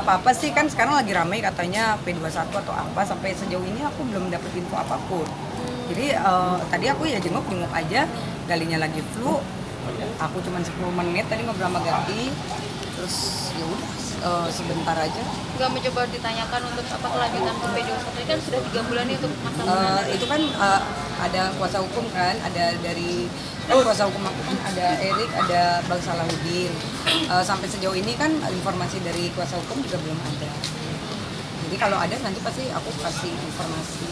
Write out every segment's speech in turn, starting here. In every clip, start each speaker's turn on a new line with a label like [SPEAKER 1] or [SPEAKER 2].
[SPEAKER 1] apa-apa sih, kan sekarang lagi ramai katanya P21 atau apa, sampai sejauh ini aku belum dapet info apapun. Jadi tadi aku ya jenguk aja, Galinya lagi flu, aku cuma 10 menit tadi ngobrol sama Gali, terus ya udah sebentar aja.
[SPEAKER 2] Nggak mencoba ditanyakan untuk apa kelanjutan ke P21 ini kan sudah 3 bulan nih untuk masa penahanan.
[SPEAKER 1] Itu kan ada kuasa hukum kan, ada dari kan kuasa hukum aku kan ada Erik, ada Bang Salahuddin. Sampai sejauh ini kan informasi dari kuasa hukum juga belum ada. Jadi kalau ada nanti pasti aku kasih informasi.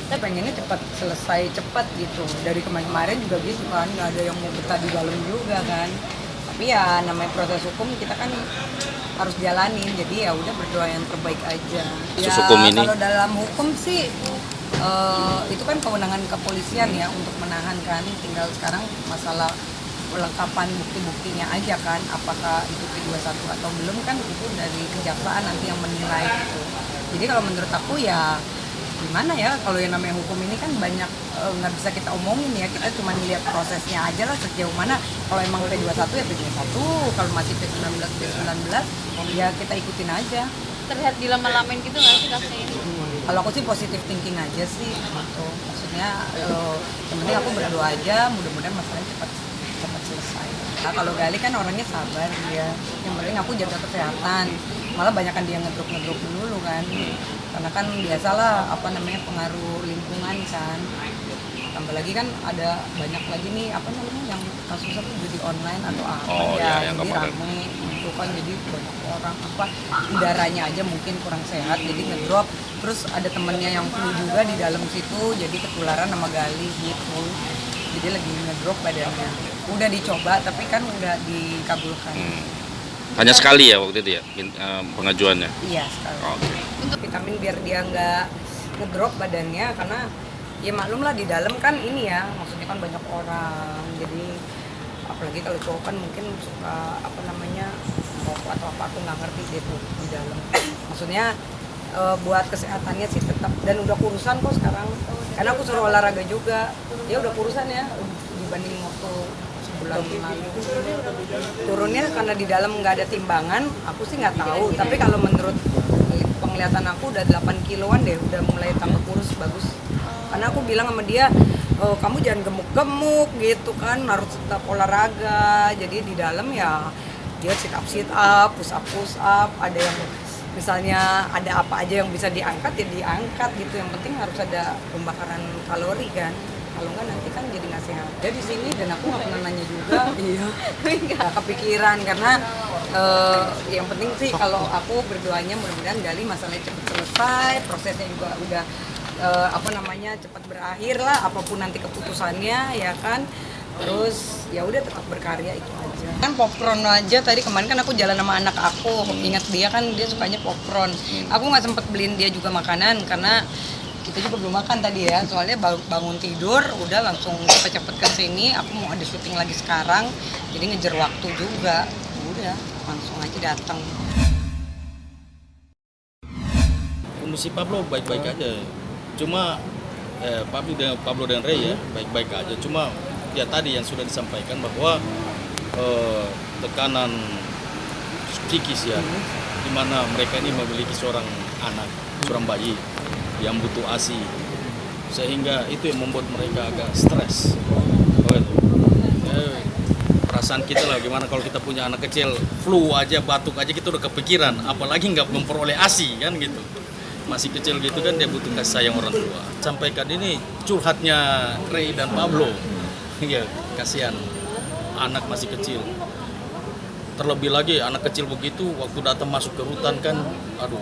[SPEAKER 1] Kita pengennya cepat selesai, cepat gitu. Dari kemarin juga gitu kan, nggak ada yang mau betah di dalam juga kan. Tapi ya namanya proses hukum kita kan harus jalanin, jadi ya udah berdoa yang terbaik aja. Ya
[SPEAKER 3] Hukum ini.
[SPEAKER 1] kalau dalam hukum sih itu kan kewenangan kepolisian ya untuk menahan kan, tinggal sekarang masalah pelengkapan bukti-buktinya aja kan, apakah itu P21 atau belum kan itu dari kejaksaan nanti yang menilai gitu. Jadi kalau menurut aku ya gimana ya, kalau yang namanya hukum ini kan banyak nggak bisa kita omongin ya, kita cuma lihat prosesnya aja lah sejauh mana. Kalau emang P21 ya P21, kalau masih P19 ya kita ikutin aja.
[SPEAKER 2] Terlihat dilama-lamain gitu nggak sih kasusnya ini?
[SPEAKER 1] Kalau aku sih positive thinking aja sih gitu. Maksudnya yang penting aku berdoa aja, mudah-mudahan masalahnya cepat selesai. Nah, kalau Gali kan orangnya sabar dia. Yang penting aku jaga kesehatan. Malah banyakan dia ngedrop dulu kan. Karena kan biasalah apa namanya pengaruh lingkungan kan. Tambah lagi kan ada banyak lagi nih apa namanya yang kasus apa judi online atau apa
[SPEAKER 3] yang
[SPEAKER 1] jadi
[SPEAKER 3] kemarin.
[SPEAKER 1] rame itu kan, jadi banyak orang apa udaranya aja mungkin kurang sehat jadi ngedrop, terus ada temennya yang flu juga di dalam situ jadi ketularan sama Gali gitu, jadi lagi ngedrop badannya. Udah dicoba tapi kan udah dikabulkan.
[SPEAKER 3] Hanya sekali ya waktu itu ya pengajuannya.
[SPEAKER 1] Iya sekali.
[SPEAKER 3] Oke.
[SPEAKER 1] Untuk vitamin biar dia nggak ngedrop badannya, karena ya maklum lah di dalam kan ini ya, maksudnya kan banyak orang, jadi apalagi kalau cowok kan mungkin suka apa namanya rokok atau apa, aku nggak ngerti deh tuh di dalam. Maksudnya buat kesehatannya sih tetap, dan udah kurusan kok sekarang, karena aku suruh olahraga juga, ya udah kurusan ya dibanding waktu sebulan lalu. Turunnya karena di dalam nggak ada timbangan, aku sih nggak tahu, tapi kalau menurut penglihatan aku udah 8 kiloan deh, udah mulai tambah kurus bagus. Karena aku bilang sama dia, kamu jangan gemuk-gemuk gitu kan, harus tetap olahraga. Jadi di dalam ya dia sit up, push up, ada yang misalnya ada apa aja yang bisa diangkat ya diangkat gitu. Yang penting harus ada pembakaran kalori kan. Kalau enggak nanti kan jadi nggak sehat. Dia di sini dan aku nggak pernah nanya juga. Iya, nggak kepikiran karena yang penting sih kalau aku berdoanya mudah-mudahan Gali masalahnya cepat selesai, prosesnya juga udah apa namanya cepat berakhir lah, apapun nanti keputusannya ya kan. Terus ya udah tetap berkarya itu aja. Kan popcorn aja tadi kemarin kan aku jalan sama anak aku, ingat dia kan dia sukanya popcorn. Aku nggak sempet beliin dia juga makanan karena kita juga belum makan tadi ya, soalnya bangun tidur udah langsung cepet-cepet ke sini. Aku mau ada syuting lagi sekarang, jadi ngejar waktu juga. Udah langsung aja datang.
[SPEAKER 4] Kondisi Pablo baik-baik aja, cuma Pablo dan Ray ya baik-baik aja. Cuma ya tadi yang sudah disampaikan bahwa tekanan psikis ya, di mana mereka ini memiliki seorang anak, seorang bayi yang butuh ASI, sehingga itu yang membuat mereka agak stres. Perasaan kita lah gimana kalau kita punya anak kecil flu aja, batuk aja kita udah kepikiran, apalagi nggak memperoleh ASI kan gitu. Masih kecil gitu kan, dia butuh kasih sayang orang tua. Sampaikan ini curhatnya Ray dan Pablo. Ya kasihan, anak masih kecil. Terlebih lagi anak kecil begitu waktu datang masuk ke hutan kan, aduh,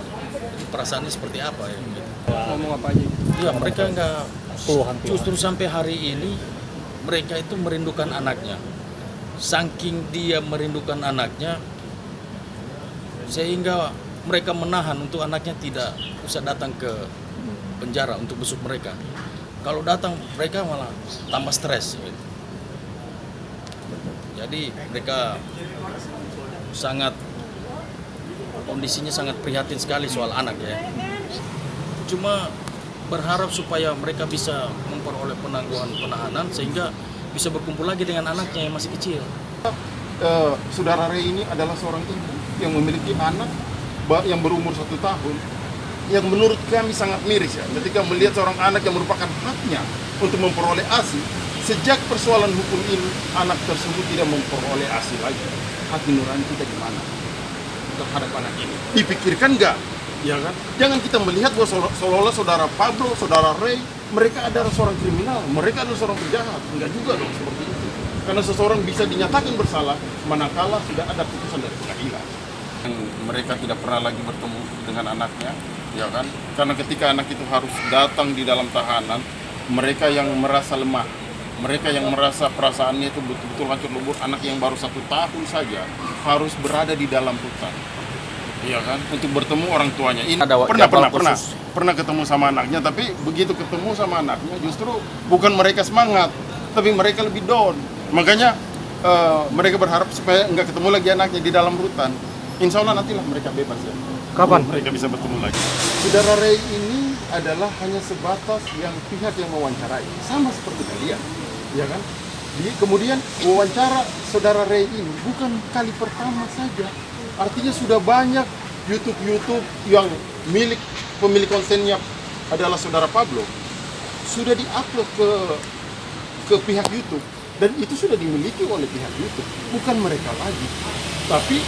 [SPEAKER 4] perasaannya seperti apa ya gitu.
[SPEAKER 5] Ngomong apa aja?
[SPEAKER 4] Ya mereka nggak, justru sampai hari ini mereka itu merindukan anaknya. Saking dia merindukan anaknya, sehingga mereka menahan untuk anaknya tidak usah datang ke penjara untuk besuk mereka. Kalau datang mereka malah tambah stres. Gitu. Jadi mereka kondisinya sangat prihatin sekali soal anak ya. Cuma berharap supaya mereka bisa memperoleh penangguhan penahanan sehingga bisa berkumpul lagi dengan anaknya yang masih kecil.
[SPEAKER 5] Saudara Ray ini adalah seorang ibu yang memiliki anak yang berumur 1 tahun, yang menurut kami sangat miris ya, ketika melihat seorang anak yang merupakan haknya untuk memperoleh ASI, sejak persoalan hukum ini, anak tersebut tidak memperoleh ASI lagi. Hati nurani kita gimana terhadap anak ini? Dipikirkan nggak? Ya kan? Jangan kita melihat bahwa seolah-olah saudara Pablo, saudara Ray, mereka adalah seorang kriminal, mereka adalah seorang penjahat. Enggak juga dong seperti itu. Karena seseorang bisa dinyatakan bersalah manakala sudah ada putusan dari pengadilan. Mereka tidak pernah lagi bertemu dengan anaknya, ya kan? Karena ketika anak itu harus datang di dalam tahanan, mereka yang merasa lemah, mereka yang merasa perasaannya itu betul-betul hancur lebur, anak yang baru 1 tahun saja harus berada di dalam hutan, iya kan? Untuk bertemu orang tuanya. Ini pernah ketemu sama anaknya, tapi begitu ketemu sama anaknya justru bukan mereka semangat, tapi mereka lebih down. Makanya mereka berharap supaya nggak ketemu lagi anaknya di dalam hutan. Insya Allah nantilah mereka bebas ya.
[SPEAKER 6] Kapan?
[SPEAKER 5] Mereka bisa bertemu lagi. Saudara Ray ini adalah hanya sebatas yang pihak yang mewawancarai, sama seperti kalian, ya kan? Kemudian wawancara saudara Ray ini bukan kali pertama saja. Artinya sudah banyak YouTube yang pemilik kontennya adalah saudara Pablo sudah diupload ke pihak YouTube, dan itu sudah dimiliki oleh pihak YouTube, bukan mereka lagi. Tapi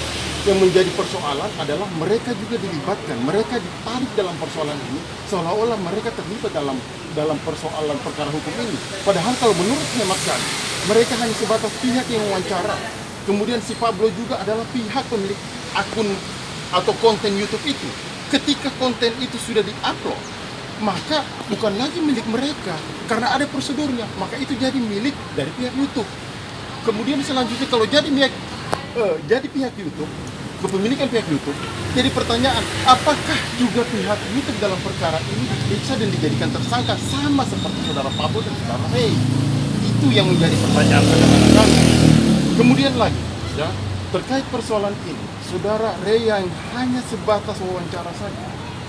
[SPEAKER 5] yang menjadi persoalan adalah mereka juga dilibatkan, mereka ditarik dalam persoalan ini, seolah-olah mereka terlibat dalam persoalan perkara hukum ini. Padahal kalau menurut hemat kami, mereka hanya sebatas pihak yang wawancara. Kemudian si Pablo juga adalah pihak pemilik akun atau konten YouTube itu. Ketika konten itu sudah di-upload, maka bukan lagi milik mereka, karena ada prosedurnya, maka itu jadi milik dari pihak YouTube. Kemudian selanjutnya kalau jadi pihak YouTube, kepemilikan pihak YouTube, jadi pertanyaan, apakah juga pihak YouTube dalam perkara ini diperiksa dan dijadikan tersangka sama seperti saudara Pablo dan saudara Ray? Itu yang menjadi pertanyaan kadang-kadang kami. Kemudian lagi, ya, terkait persoalan ini, saudara Ray yang hanya sebatas wawancara saja,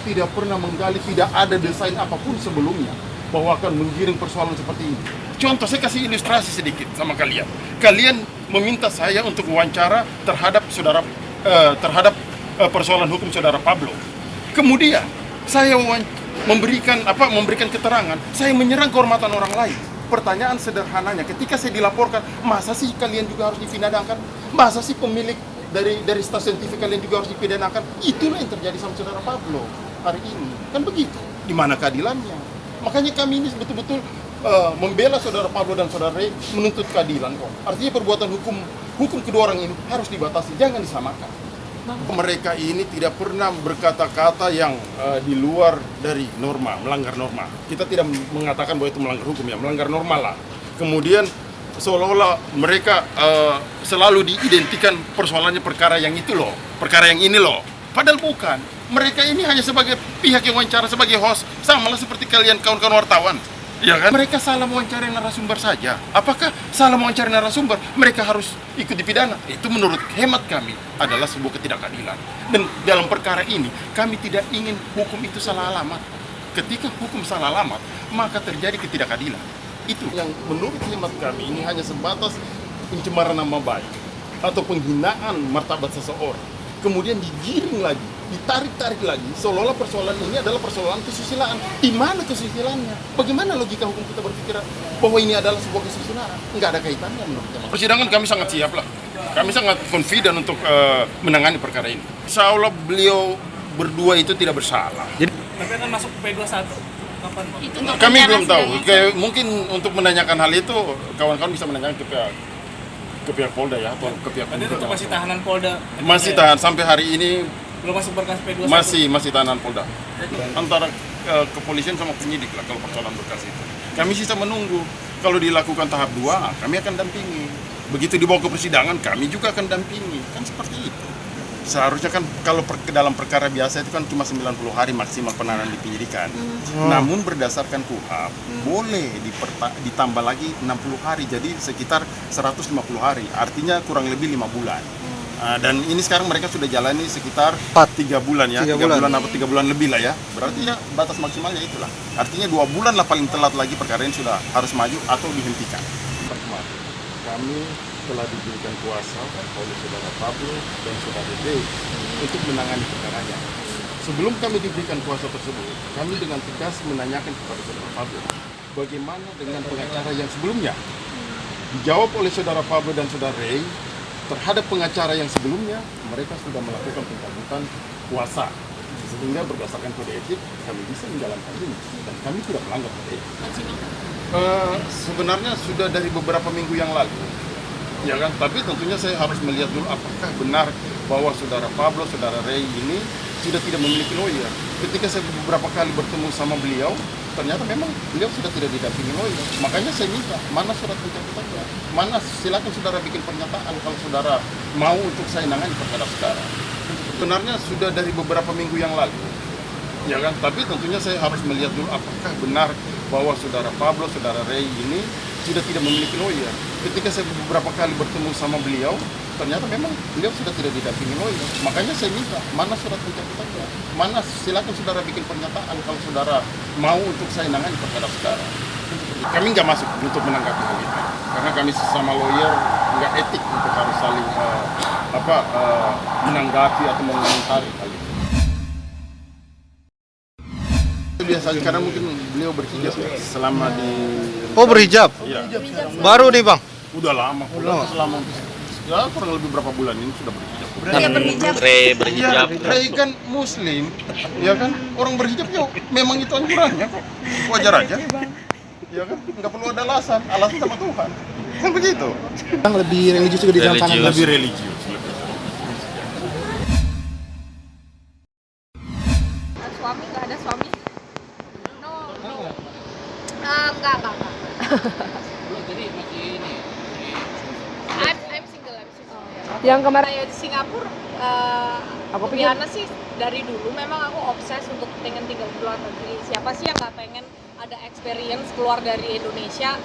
[SPEAKER 5] tidak pernah menggali, tidak ada desain apapun sebelumnya bahwa akan menggiring persoalan seperti ini. Contoh, saya kasih ilustrasi sedikit sama kalian. Kalian meminta saya untuk wawancara terhadap persoalan hukum saudara Pablo. Kemudian saya memberikan keterangan, saya menyerang kehormatan orang lain. Pertanyaan sederhananya, ketika saya dilaporkan, masa sih kalian juga harus dipidanakan? Masa sih pemilik dari stasiun TV kalian juga harus dipidanakan? Itulah yang terjadi sama saudara Pablo hari ini. Kan begitu. Di mana keadilannya? Makanya kami ini betul-betul membela saudara Pablo dan saudara Ray, menuntut keadilan kok. Artinya perbuatan hukum kedua orang ini harus dibatasi, jangan disamakan. Mereka ini tidak pernah berkata-kata yang di luar dari norma, melanggar norma. Kita tidak mengatakan bahwa itu melanggar hukum, ya, melanggar norma lah. Kemudian seolah-olah mereka selalu diidentikan persoalannya perkara yang itu loh, perkara yang ini loh. Padahal bukan. Mereka ini hanya sebagai pihak yang wawancara, sebagai host, sama lah seperti kalian kawan-kawan wartawan. Ya kan? Mereka salah mewawancarai narasumber saja. Apakah salah mewawancarai narasumber mereka harus ikut dipidana? Itu menurut hemat kami adalah sebuah ketidakadilan. Dan dalam perkara ini kami tidak ingin hukum itu salah alamat. Ketika hukum salah alamat, maka terjadi ketidakadilan. Itu yang menurut hemat kami ini hanya sebatas pencemaran nama baik atau penghinaan martabat seseorang. Kemudian digiring lagi, ditarik-tarik lagi, seolah-olah persoalan ini adalah persoalan kesusilaan. Di mana kesusilaannya? Bagaimana logika hukum kita berpikir bahwa ini adalah sebuah kesusilaan? Enggak ada kaitannya menurut kami. Persidangan kami sangat siap lah. Kami sangat confident untuk menangani perkara ini. Insya Allah beliau berdua itu tidak bersalah.
[SPEAKER 6] Jadi
[SPEAKER 7] Tapi akan masuk P21 kapan, Pak?
[SPEAKER 2] Itu untuk
[SPEAKER 5] Kami
[SPEAKER 2] rencana
[SPEAKER 5] belum tahu.
[SPEAKER 2] sidangnya.
[SPEAKER 5] Mungkin untuk menanyakan hal itu, kawan-kawan bisa menanyakan ke pihak Polda ya, atau ke pihak
[SPEAKER 7] Berarti
[SPEAKER 5] penyidik.
[SPEAKER 7] tetap masih tahanan Polda?
[SPEAKER 5] Masih tahan sampai hari ini,
[SPEAKER 7] Belum masuk berkas P21?
[SPEAKER 5] masih tahanan Polda. Antara kepolisian sama penyidik lah kalau persoalan berkas itu. Kami sisa menunggu. Kalau dilakukan tahap 2, kami akan dampingi. Begitu dibawa ke persidangan, kami juga akan dampingi. Kan seperti itu. Seharusnya kan kalau dalam perkara biasa itu kan cuma 90 hari maksimal penahanan di penyidikan. Namun berdasarkan KUHP boleh ditambah lagi 60 hari, jadi sekitar 150 hari. Artinya kurang lebih 5 bulan. Dan ini sekarang mereka sudah jalani sekitar 3 bulan ya, 3 bulan atau 3 bulan lebih lah ya. Berarti ya batas maksimalnya itulah. Artinya 2 bulan lah paling telat lagi perkara ini sudah harus maju atau dihentikan. Kami telah diberikan kuasa oleh saudara Pablo dan saudara Rey untuk menangani perkaranya. Sebelum kami diberikan kuasa tersebut, kami dengan tegas menanyakan kepada saudara Pablo, bagaimana dengan pengacara yang sebelumnya? Dijawab oleh saudara Pablo dan saudara Rey, terhadap pengacara yang sebelumnya, mereka sudah melakukan pencabutan kuasa. Sehingga berdasarkan kode etik, kami bisa menjalankan ini. Dan kami tidak melanggar kode etik. Sebenarnya sudah dari beberapa minggu yang lalu. Ya kan? Tapi tentunya saya harus melihat dulu apakah benar bahwa saudara Pablo, saudara Rey ini sudah tidak memiliki lawyer. Ketika saya beberapa kali bertemu sama beliau, ternyata memang beliau sudah tidak didampingi lawyer. Makanya saya minta, mana surat pencabutannya? Mana, silakan saudara bikin pernyataan kalau saudara mau untuk saya nangani terhadap saudara. Sebenarnya sudah dari beberapa minggu yang lalu. Ya kan? Tapi tentunya saya harus melihat dulu apakah benar bahwa saudara Pablo, saudara Rey ini sudah tidak memiliki lawyer. Ketika saya beberapa kali bertemu sama beliau, ternyata memang beliau sudah tidak didampingi lawyer. Makanya saya minta, mana surat pencabutannya? Mana, silakan saudara bikin pernyataan kalau saudara mau untuk saya nangani terhadap saudara. Kami nggak masuk untuk menanggapi hal itu, karena kami sesama lawyer nggak etik untuk harus saling menanggapi atau mengomentari hal itu. Biasa karena mungkin beliau berhijab ya, selama di
[SPEAKER 6] berhijab?
[SPEAKER 5] Iya.
[SPEAKER 6] Baru nih bang?
[SPEAKER 5] Udah lama, selama ya kurang lebih berapa bulan ini sudah berhijab.
[SPEAKER 3] Rey berhijab.
[SPEAKER 5] Ya, Rey kan muslim, ya kan, orang berhijab ya memang itu anjurannya kok, wajar aja. Ya kan, nggak perlu ada alasan sama Tuhan, kan begitu.
[SPEAKER 6] Yang lebih religius juga di dalam tangan.
[SPEAKER 5] Lebih religius.
[SPEAKER 2] Suami nggak ada suami? No. Enggak. I'm single.
[SPEAKER 1] Yang kemarin
[SPEAKER 2] Saya di Singapura,
[SPEAKER 1] Aku
[SPEAKER 2] Riana sih dari dulu memang aku obses untuk pengen tinggal di luar negeri. Siapa sih yang nggak pengen ada experience keluar dari Indonesia?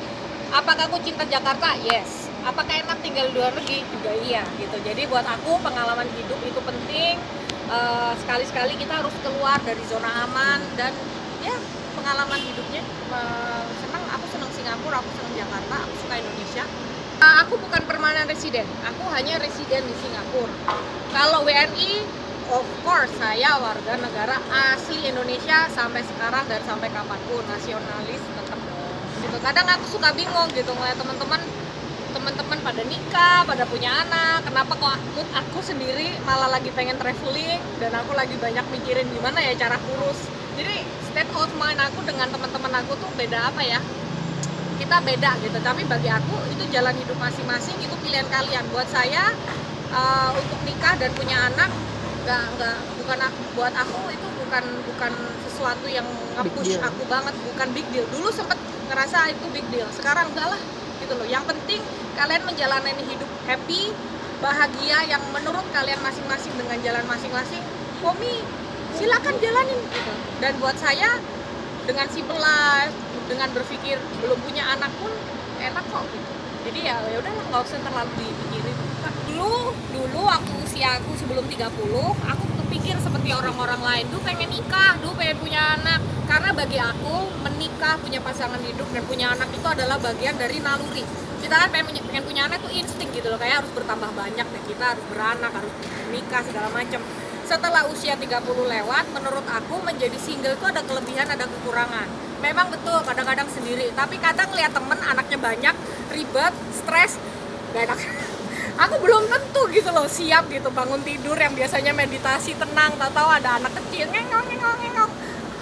[SPEAKER 2] Apakah aku cinta Jakarta? Yes. Apakah enak tinggal di luar negeri? Juga iya gitu. Jadi buat aku pengalaman hidup itu penting. Sekali-sekali kita harus keluar dari zona aman dan ya pengalaman hidupnya aku senang Singapura, aku senang Jakarta, aku suka Indonesia. Aku bukan permanent resident, aku hanya residen di Singapura. Kalau WNI, of course saya warga negara asli Indonesia sampai sekarang dan sampai kapanpun, nasionalis tetap dong. Gitu. Kadang aku suka bingung gitu ngeliat teman-teman pada nikah, pada punya anak, kenapa kok aku sendiri malah lagi pengen traveling dan aku lagi banyak mikirin gimana ya cara kurus. Jadi state of mind aku dengan teman-teman aku tuh beda apa ya, kita beda gitu, tapi bagi aku itu jalan hidup masing-masing, itu pilihan kalian. Buat saya untuk nikah dan punya anak buat aku itu bukan sesuatu yang nge-push aku banget, bukan big deal. Dulu sempet ngerasa itu big deal, sekarang enggak lah gitu loh. Yang penting kalian menjalani hidup happy, bahagia yang menurut kalian masing-masing dengan jalan masing-masing. For me, silakan jalanin gitu. Dan buat saya dengan simple life, dengan berpikir belum punya anak pun enak kok gitu. Jadi ya udahlah, nggak usah terlalu dipikirin. Dulu waktu usia aku sebelum 30, aku kepikir seperti orang-orang lain, pengen nikah, pengen punya anak. Karena bagi aku menikah, punya pasangan hidup dan punya anak itu adalah bagian dari naluri. Kita kan pengen punya anak itu insting gitu loh, kayak harus bertambah banyak deh, kita harus beranak, harus menikah segala macam. Setelah usia 30 lewat, menurut aku menjadi single itu ada kelebihan, ada kekurangan. Memang betul, kadang-kadang sendiri, tapi kadang lihat temen anaknya banyak, ribet, stres, gak enak. Aku belum tentu gitu loh siap gitu bangun tidur yang biasanya meditasi tenang, tahu-tahu ada anak kecil ngengong.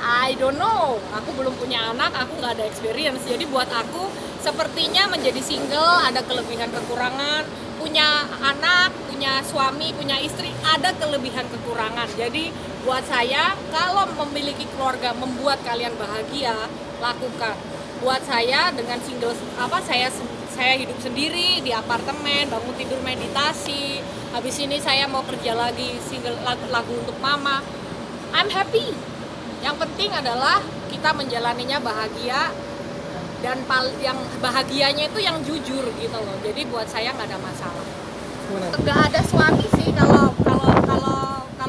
[SPEAKER 2] I don't know, aku belum punya anak, aku nggak ada experience. Jadi buat aku sepertinya menjadi single ada kelebihan kekurangan, punya anak, punya suami, punya istri ada kelebihan kekurangan. Jadi buat saya kalau memiliki keluarga membuat kalian bahagia, lakukan. Buat saya dengan single saya hidup sendiri di apartemen, bangun tidur meditasi, habis ini saya mau kerja lagi single lagu untuk mama, I'm happy. Yang penting adalah kita menjalaninya bahagia, dan yang bahagianya itu yang jujur gitu loh. Jadi buat saya nggak ada masalah. Nggak ada suami sih, kalau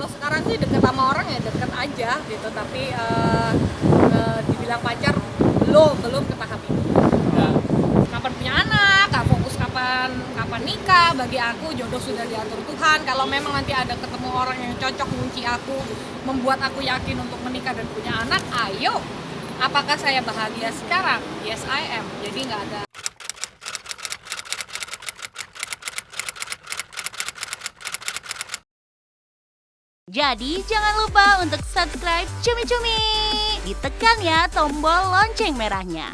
[SPEAKER 2] sekarang sih deket sama orang ya deket aja gitu, tapi dibilang pacar belum ke tahap itu. Kapan punya anak, nggak fokus kapan nikah. bagi aku jodoh sudah diatur Tuhan. Kalau memang nanti ada ketemu orang yang cocok mengunci aku, membuat aku yakin untuk menikah dan punya anak, ayo. Apakah saya bahagia sekarang? Yes, I am. Jadi nggak ada.
[SPEAKER 8] Jadi jangan lupa untuk subscribe Cumi Cumi. Ditekan ya tombol lonceng merahnya.